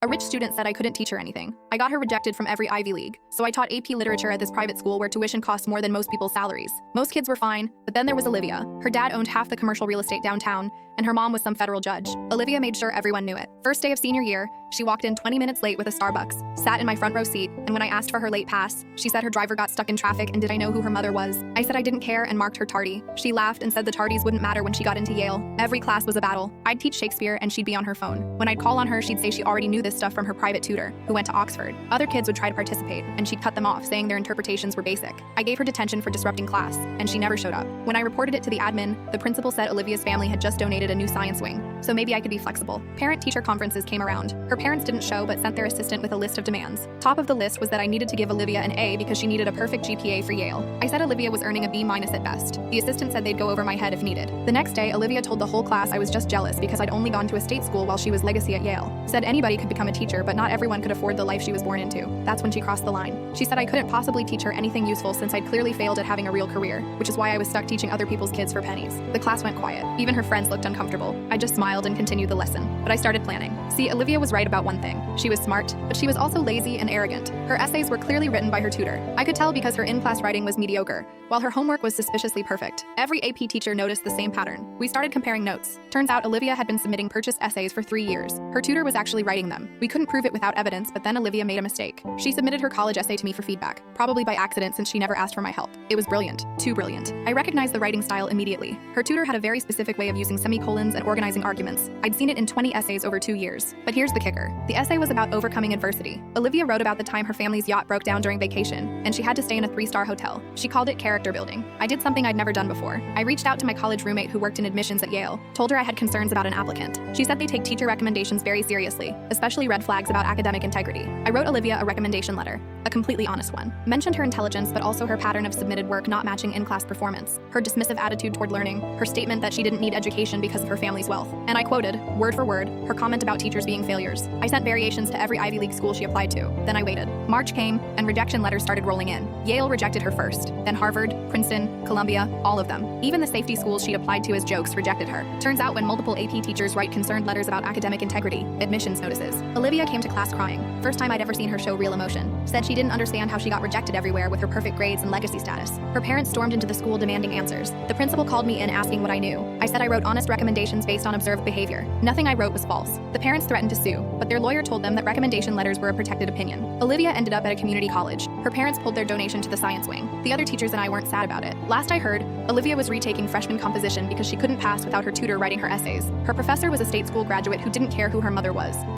A rich student said I couldn't teach her anything. I got her rejected from every Ivy League, so I taught AP Literature at this private school where tuition costs more than most people's salaries. Most kids were fine, but then there was Olivia. Her dad owned half the commercial real estate downtown, and her mom was some federal judge. Olivia made sure everyone knew it. First day of senior year, she walked in 20 minutes late with a Starbucks, sat in my front row seat, and when I asked for her late pass, she said her driver got stuck in traffic and did I know who her mother was. I said I didn't care and marked her tardy. She laughed and said the tardies wouldn't matter when she got into Yale. Every class was a battle. I'd teach Shakespeare and she'd be on her phone. When I'd call on her, she'd say she already knew this stuff from her private tutor, who went to Oxford. Other kids would try to participate, and she'd cut them off, saying their interpretations were basic. I gave her detention for disrupting class, and she never showed up. When I reported it to the admin, the principal said Olivia's family had just donated a new science wing, so maybe I could be flexible. Parent-teacher conferences came around. Her parents didn't show but sent their assistant with a list of demands. Top of the list was that I needed to give Olivia an A because she needed a perfect GPA for Yale. I said Olivia was earning a B- at best. The assistant said they'd go over my head if needed. The next day, Olivia told the whole class I was just jealous because I'd only gone to a state school while she was legacy at Yale. Said anybody could become a teacher, but not everyone could afford the life she was born into. That's when she crossed the line. She said I couldn't possibly teach her anything useful since I'd clearly failed at having a real career, which is why I was stuck teaching other people's kids for pennies. The class went quiet. Even her friends looked uncomfortable. I just smiled and continued the lesson, but I started planning. See, Olivia was right about one thing. She was smart, but she was also lazy and arrogant. Her essays were clearly written by her tutor. I could tell because her in-class writing was mediocre, while her homework was suspiciously perfect. Every AP teacher noticed the same pattern. We started comparing notes. Turns out Olivia had been submitting purchased essays for 3 years. Her tutor was actually writing them. We couldn't prove it without evidence, but then Olivia made a mistake. She submitted her college essay to me for feedback, probably by accident since she never asked for my help. It was brilliant. Too brilliant. I recognized the writing style immediately. Her tutor had a very specific way of using semicolons and organizing arguments. I'd seen it in 20 essays over 2 years. But here's the kicker. The essay was about overcoming adversity. Olivia wrote about the time her family's yacht broke down during vacation, and she had to stay in a 3-star hotel. She called it character building. I did something I'd never done before. I reached out to my college roommate who worked in admissions at Yale, told her I had concerns about an applicant. She said they take teacher recommendations very seriously, especially red flags about academic integrity. I wrote Olivia a recommendation letter, a completely honest one. Mentioned her intelligence, but also her pattern of submitted work not matching in-class performance, her dismissive attitude toward learning, her statement that she didn't need education because of her family's wealth. And I quoted, word for word, her comment about teachers being failures. I sent variations to every Ivy League school she applied to. Then I waited. March came, and rejection letters started rolling in. Yale rejected her first, then Harvard, Princeton, Columbia, all of them. Even the safety schools she'd applied to as jokes rejected her. Turns out when multiple AP teachers write concerned letters about academic integrity, admissions notices. Olivia came to class crying. First time I'd ever seen her show real emotion. Said she didn't understand how she got rejected everywhere with her perfect grades and legacy status. Her parents stormed into the school demanding answers. The principal called me in asking what I knew. I said I wrote honest recommendations based on observed behavior. Nothing I wrote was false. The parents threatened to sue, but their lawyer told them that recommendation letters were a protected opinion. Olivia ended up at a community college. Her parents pulled their donation to the science wing. The other teachers and I weren't sad about it. Last I heard, Olivia was retaking freshman composition because she couldn't pass without her tutor writing her essays. Her professor was a state school graduate who didn't care who her mother was.